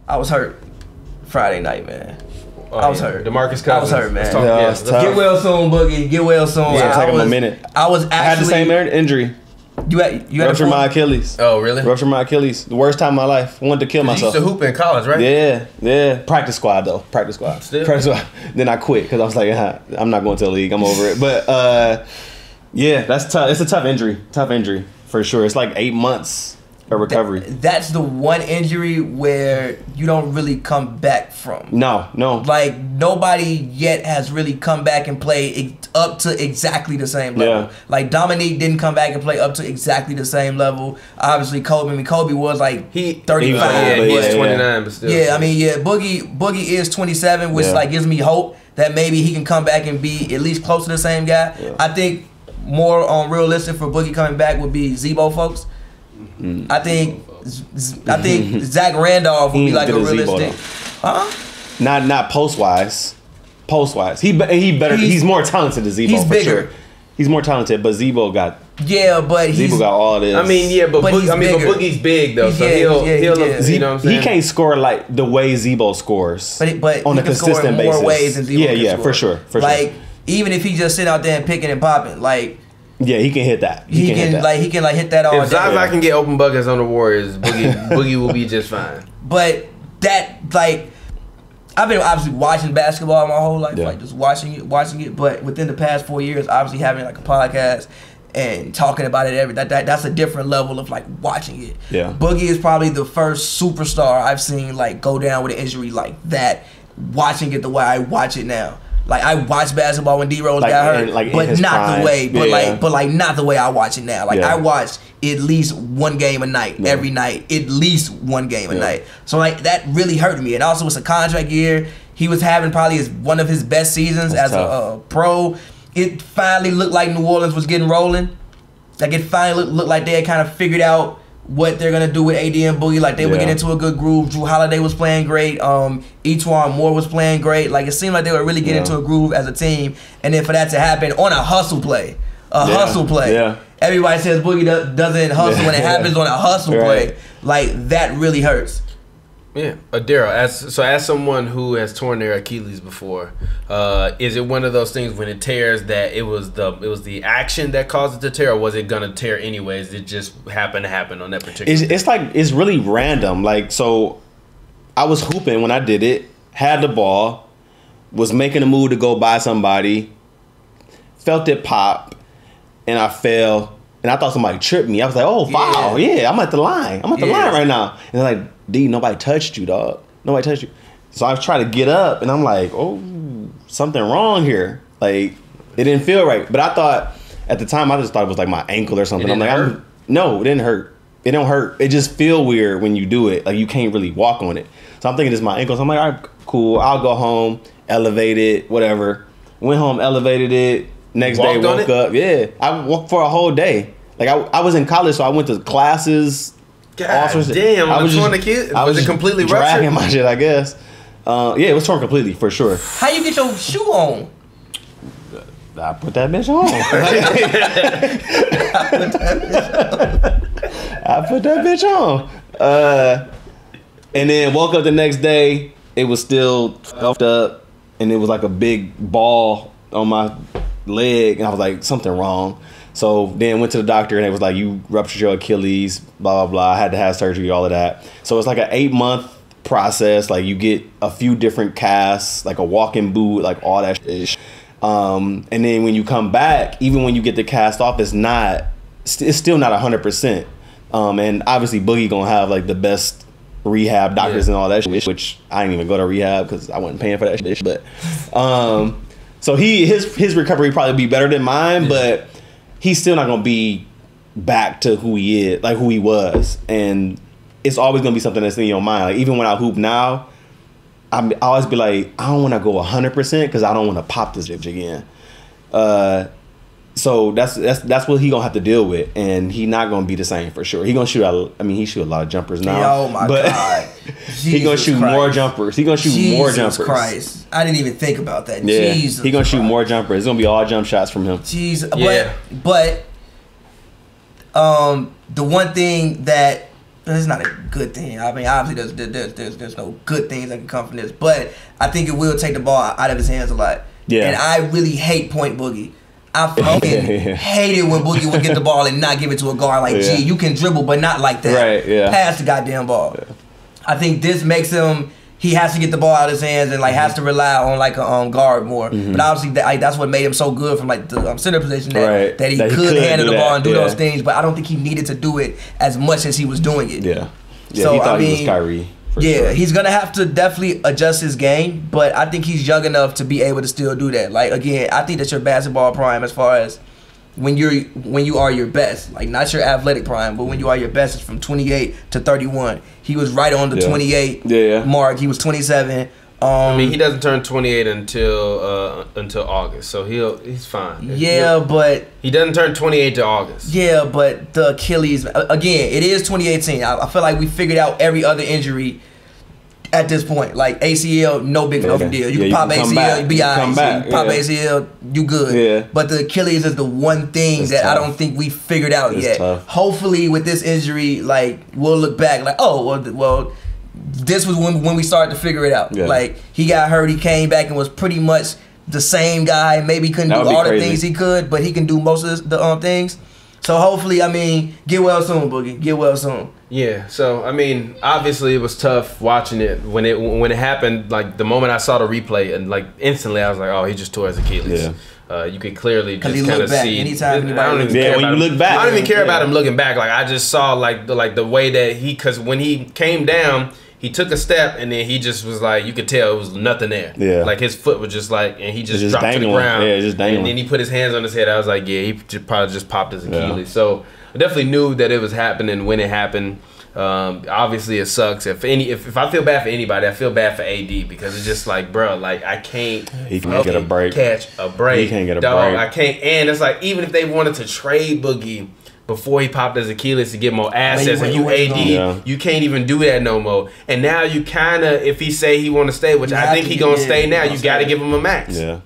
I was hurt Friday night, man. I was hurt. DeMarcus Cousins. I was hurt, man. Get well soon, Boogie. Get well soon. Yeah, it's taking a minute. I had the same injury. You had ruptured my Achilles. Oh, really? Ruptured my Achilles. The worst time of my life. I wanted to kill myself. You used to hoop in college, right? Yeah. Practice squad though. Practice squad. Practice squad. Then I quit because I was like, I'm not going to the league. I'm over it. But yeah, that's tough. It's a tough injury. Tough injury for sure. It's like 8 months of recovery. That's the one injury where you don't really come back from. No. Like nobody yet has really come back and played up to exactly the same level. Yeah. Like Dominique didn't come back and play up to exactly the same level. Obviously Kobe was like 35. He's 29, but still. Yeah, I mean, Boogie is 27, which like gives me hope that maybe he can come back and be at least close to the same guy. Yeah. I think more realistic for Boogie coming back would be Zebo folks. I think Zach Randolph would be like a realistic. Not post wise. He better. He's more talented than Zebo. He's bigger. Sure. He's more talented, but Zebo got. Yeah, but Zebo got all this. I mean, yeah, but Boogie's big though, so he'll you know what I'm saying? He can't score like the way Zebo scores. But on a consistent basis. More ways than Zebo can score. For sure. Even if he just sit out there and picking and popping, like. Yeah, he can hit that. He can hit that all day. If Zaza can get open buckets on the Warriors, Boogie will be just fine. But that I've been obviously watching basketball my whole life, like just watching it. But within the past 4 years, obviously having like a podcast and talking about it that's a different level of like watching it. Yeah, Boogie is probably the first superstar I've seen like go down with an injury like that. Watching it the way I watch it now. Like I watched basketball when D-Rose got hurt, but not the way, but not the way I watch it now. Like I watch at least one game a night every night, at least one game a night. So like that really hurt me. And also it's a contract year. He was having probably one of his best seasons as a pro. It finally looked like New Orleans was getting rolling. Like it finally looked like they had kind of figured out what they're gonna do with AD and Boogie. Like they would get into a good groove. Drew Holiday was playing great. Etuan Moore was playing great. Like it seemed like they were really getting into a groove as a team. And then for that to happen on a hustle play, everybody says Boogie doesn't hustle when it happens on a hustle play. Like that really hurts. Yeah, Daryl. As someone who has torn their Achilles before, is it one of those things when it tears that it was the action that caused it to tear, or was it gonna tear anyways? It just happened to happen on that particular. It's really random. Like so, I was hooping when I did it. Had the ball, was making a move to go by somebody, felt it pop, and I fell. And I thought somebody tripped me. I was like, oh, foul. Yeah, I'm at the line. I'm at the line right now. And they're like, D, nobody touched you, dog. Nobody touched you. So I was trying to get up, and I'm like, oh, something wrong here. Like, it didn't feel right. But I thought, at the time, I just thought it was like my ankle or something. No, it didn't hurt. It don't hurt. It just feel weird when you do it. Like, you can't really walk on it. So I'm thinking it's my ankle. So I'm like, all right, cool. I'll go home, elevate it, whatever. Went home, elevated it. Next day, woke up. Yeah, I walked for a whole day. Like I was in college, so I went to classes. God damn! I was it completely ruptured? Dragging my shit, I guess. Yeah, it was torn completely for sure. How you get your shoe on? I put that bitch on. I put that bitch on. And then woke up the next day. It was still scuffed up, and it was like a big ball on my leg, and I was like, something wrong. So then went to the doctor, and it was like, you ruptured your Achilles, blah, blah, blah. I had to have surgery, all of that. So it's like an 8-month process. Like you get a few different casts, like a walking boot, like all that shit. And then when you come back, even when you get the cast off, it's still not 100%. And obviously Boogie gonna have like the best rehab doctors and all that shit, which I didn't even go to rehab because I wasn't paying for that shit. But so his recovery probably be better than mine, but he's still not gonna be back to who he is, like who he was. And it's always gonna be something that's in your mind. Like even when I hoop now, I always be like, I don't want to go 100% because I don't want to pop this bitch again. So that's what he gonna have to deal with, and he not gonna be the same for sure. He gonna shoot. He shoot a lot of jumpers now. Oh my god! He gonna shoot more jumpers. He gonna shoot more jumpers. Jesus Christ! I didn't even think about that. Yeah, Jesus he gonna Christ. shoot more jumpers. It's gonna be all jump shots from him. Jeez, but the one thing that it's not a good thing. I mean, obviously there's no good things that can come from this, but I think it will take the ball out of his hands a lot. Yeah. And I really hate Point Boogie. I fucking hate it when Boogie would get the ball and not give it to a guard. Like, gee, you can dribble, but not like that. Right, yeah. Pass the goddamn ball. Yeah. I think this makes him, he has to get the ball out of his hands and, like, has to rely on, like, a guard more. But obviously, that's what made him so good from, like, the center position, that he could handle the ball and do those things. But I don't think he needed to do it as much as he was doing it. Yeah. So, he thought he was Kyrie. Yeah, he's gonna have to definitely adjust his game, but I think he's young enough to be able to still do that. Like, again, I think that's your basketball prime as far as when you are your best. Like, not your athletic prime, but when you are your best, it's from 28 to 31. He was right on the 28 mark. He was 27. I mean, he doesn't turn 28 until August, so he's fine. Yeah, but he doesn't turn 28 to August. Yeah, but the Achilles, again, it is 2018. I feel like we figured out every other injury at this point. Like ACL, no big deal. You can pop ACL, you be alright. Pop ACL, you good. Yeah. But the Achilles is the one thing that I don't think we figured out yet. Tough. Hopefully, with this injury, like, we'll look back like, oh, well. This was when we started to figure it out. Yeah. Like, he got hurt, he came back and was pretty much the same guy. Maybe he couldn't do all the things he could, but he can do most of the things. So hopefully, I mean, get well soon, Boogie. Get well soon. Yeah. So I mean, obviously, it was tough watching it when it happened. Like, the moment I saw the replay, and like instantly, I was like, oh, he just tore his Achilles. Yeah. You could clearly just kind of see. Anytime I don't even care about him looking back. Like, I just saw like the way that because when he came down, he took a step and then he just was like, you could tell it was nothing there. Yeah. Like, his foot was just like, and he just dropped to the ground. Yeah, just dangling. And then he put his hands on his head. I was like, yeah, he probably just popped his Achilles. Yeah. So I definitely knew that it was happening when it happened. Obviously, it sucks. If I feel bad for anybody, I feel bad for AD, because it's just like, bro, like, I can't. He can't get a break. Catch a break. He can't get a break. I can't. And it's like, even if they wanted to trade Boogie before he popped his Achilles to get more assets, and you AD, you can't even do that no more. And now you kind of, if he say he want to stay, which I think he gonna stay now, you got to give him a max. Yeah.